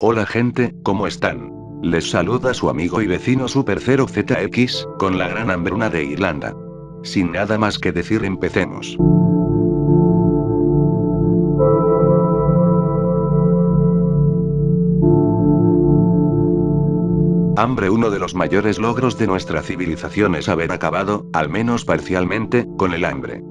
Hola gente, ¿cómo están? Les saluda su amigo y vecino Super 0ZX, con la gran hambruna de Irlanda. Sin nada más que decir, empecemos. Hambre. Uno de los mayores logros de nuestra civilización es haber acabado, al menos parcialmente, con el hambre.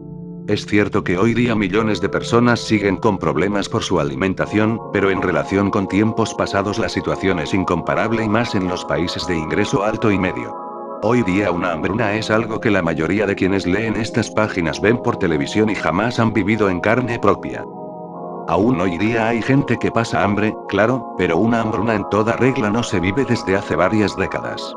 Es cierto que hoy día millones de personas siguen con problemas por su alimentación, pero en relación con tiempos pasados la situación es incomparable y más en los países de ingreso alto y medio. Hoy día una hambruna es algo que la mayoría de quienes leen estas páginas ven por televisión y jamás han vivido en carne propia. Aún hoy día hay gente que pasa hambre, claro, pero una hambruna en toda regla no se vive desde hace varias décadas.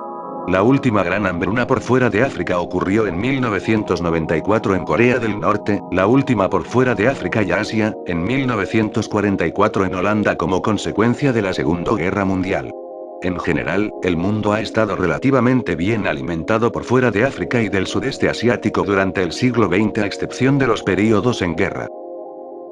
La última gran hambruna por fuera de África ocurrió en 1994 en Corea del Norte, la última por fuera de África y Asia, en 1944 en Holanda como consecuencia de la Segunda Guerra Mundial. En general, el mundo ha estado relativamente bien alimentado por fuera de África y del sudeste asiático durante el siglo XX a excepción de los períodos en guerra.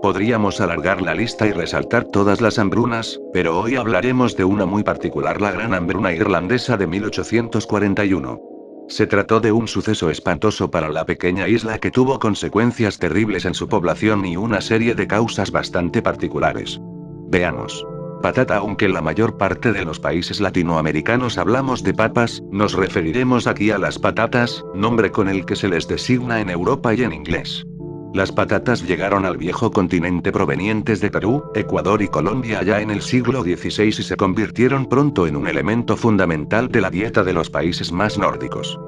Podríamos alargar la lista y resaltar todas las hambrunas, pero hoy hablaremos de una muy particular, la Gran Hambruna Irlandesa de 1841. Se trató de un suceso espantoso para la pequeña isla que tuvo consecuencias terribles en su población y una serie de causas bastante particulares. Veamos. Patata. Aunque en la mayor parte de los países latinoamericanos hablamos de papas, nos referiremos aquí a las patatas, nombre con el que se les designa en Europa y en inglés. Las patatas llegaron al viejo continente provenientes de Perú, Ecuador y Colombia ya en el siglo XVI y se convirtieron pronto en un elemento fundamental de la dieta de los países más nórdicos.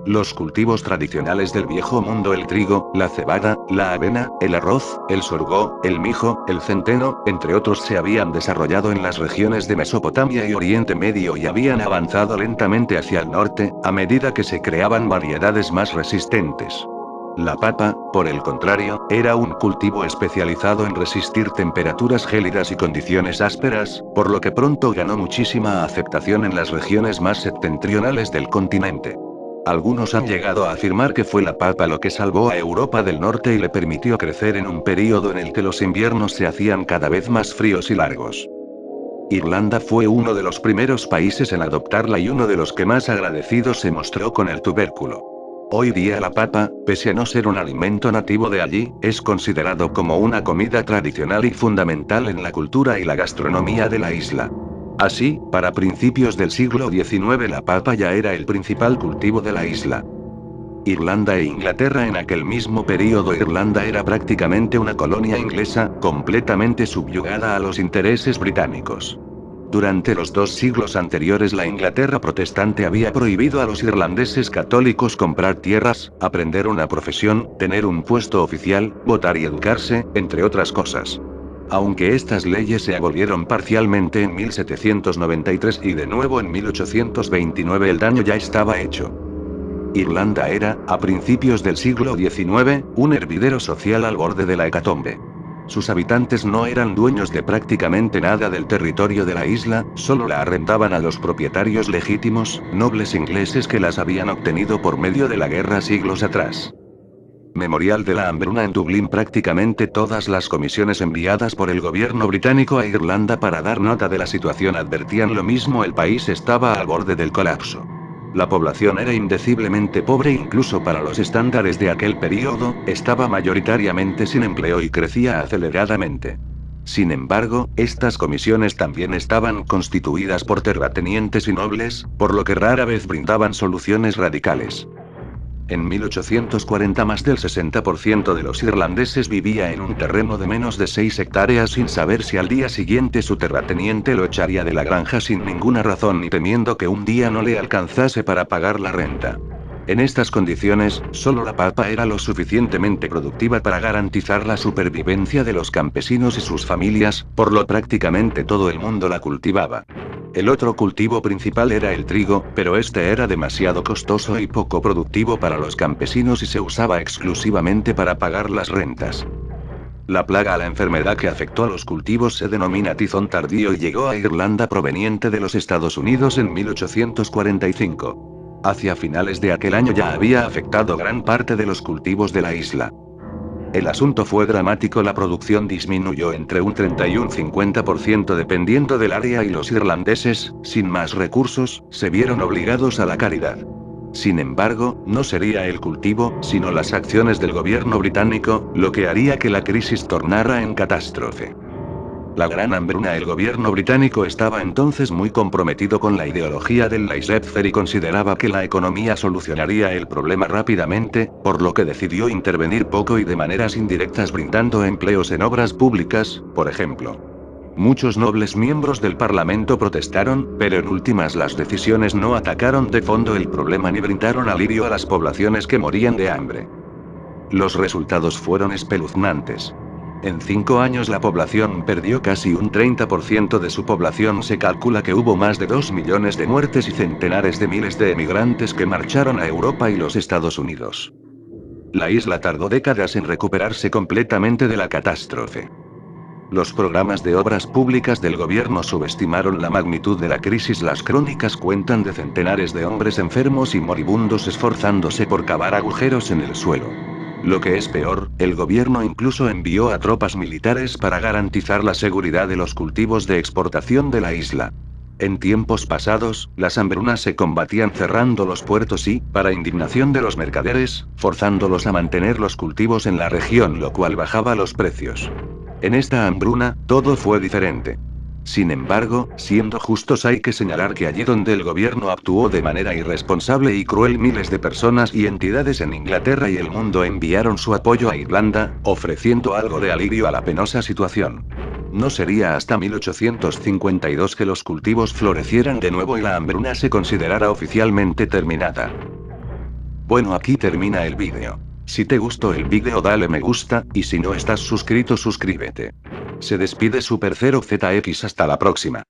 Los cultivos tradicionales del viejo mundo, el trigo, la cebada, la avena, el arroz, el sorgo, el mijo, el centeno, entre otros, se habían desarrollado en las regiones de Mesopotamia y Oriente Medio y habían avanzado lentamente hacia el norte, a medida que se creaban variedades más resistentes. La papa, por el contrario, era un cultivo especializado en resistir temperaturas gélidas y condiciones ásperas, por lo que pronto ganó muchísima aceptación en las regiones más septentrionales del continente. Algunos han llegado a afirmar que fue la papa lo que salvó a Europa del Norte y le permitió crecer en un período en el que los inviernos se hacían cada vez más fríos y largos. Irlanda fue uno de los primeros países en adoptarla y uno de los que más agradecido se mostró con el tubérculo. Hoy día la papa, pese a no ser un alimento nativo de allí, es considerado como una comida tradicional y fundamental en la cultura y la gastronomía de la isla. Así, para principios del siglo XIX la papa ya era el principal cultivo de la isla. Irlanda e Inglaterra. En aquel mismo período Irlanda era prácticamente una colonia inglesa, completamente subyugada a los intereses británicos. Durante los 2 siglos anteriores la Inglaterra protestante había prohibido a los irlandeses católicos comprar tierras, aprender una profesión, tener un puesto oficial, votar y educarse, entre otras cosas. Aunque estas leyes se abolieron parcialmente en 1793 y de nuevo en 1829, el daño ya estaba hecho. Irlanda era, a principios del siglo XIX, un hervidero social al borde de la hecatombe. Sus habitantes no eran dueños de prácticamente nada del territorio de la isla, solo la arrendaban a los propietarios legítimos, nobles ingleses que las habían obtenido por medio de la guerra siglos atrás. Memorial de la hambruna en Dublín. Prácticamente todas las comisiones enviadas por el gobierno británico a Irlanda para dar nota de la situación advertían lo mismo: el país estaba al borde del colapso. La población era indeciblemente pobre incluso para los estándares de aquel período, estaba mayoritariamente sin empleo y crecía aceleradamente. Sin embargo, estas comisiones también estaban constituidas por terratenientes y nobles, por lo que rara vez brindaban soluciones radicales. En 1840 más del 60% de los irlandeses vivía en un terreno de menos de 6 hectáreas sin saber si al día siguiente su terrateniente lo echaría de la granja sin ninguna razón ni temiendo que un día no le alcanzase para pagar la renta. En estas condiciones, solo la papa era lo suficientemente productiva para garantizar la supervivencia de los campesinos y sus familias, por lo prácticamente todo el mundo la cultivaba. El otro cultivo principal era el trigo, pero este era demasiado costoso y poco productivo para los campesinos y se usaba exclusivamente para pagar las rentas. La plaga, la enfermedad que afectó a los cultivos, se denomina tizón tardío y llegó a Irlanda proveniente de los Estados Unidos en 1845. Hacia finales de aquel año ya había afectado gran parte de los cultivos de la isla. El asunto fue dramático, la producción disminuyó entre un 30 y un 50% dependiendo del área y los irlandeses, sin más recursos, se vieron obligados a la caridad. Sin embargo, no sería el cultivo, sino las acciones del gobierno británico, lo que haría que la crisis tornara en catástrofe. La gran hambruna. El gobierno británico estaba entonces muy comprometido con la ideología del laissez-faire y consideraba que la economía solucionaría el problema rápidamente, por lo que decidió intervenir poco y de maneras indirectas brindando empleos en obras públicas, por ejemplo. Muchos nobles miembros del Parlamento protestaron, pero en últimas las decisiones no atacaron de fondo el problema ni brindaron alivio a las poblaciones que morían de hambre. Los resultados fueron espeluznantes. En 5 años la población perdió casi un 30% de su población. Se calcula que hubo más de 2 millones de muertes y centenares de miles de emigrantes que marcharon a Europa y los Estados Unidos. La isla tardó décadas en recuperarse completamente de la catástrofe. Los programas de obras públicas del gobierno subestimaron la magnitud de la crisis. Las crónicas cuentan de centenares de hombres enfermos y moribundos esforzándose por cavar agujeros en el suelo. Lo que es peor, el gobierno incluso envió a tropas militares para garantizar la seguridad de los cultivos de exportación de la isla. En tiempos pasados, las hambrunas se combatían cerrando los puertos y, para indignación de los mercaderes, forzándolos a mantener los cultivos en la región, lo cual bajaba los precios. En esta hambruna, todo fue diferente. Sin embargo, siendo justos hay que señalar que allí donde el gobierno actuó de manera irresponsable y cruel, miles de personas y entidades en Inglaterra y el mundo enviaron su apoyo a Irlanda, ofreciendo algo de alivio a la penosa situación. No sería hasta 1852 que los cultivos florecieran de nuevo y la hambruna se considerara oficialmente terminada. Bueno, aquí termina el vídeo. Si te gustó el vídeo dale me gusta, y si no estás suscrito suscríbete. Se despide Super0ZX, hasta la próxima.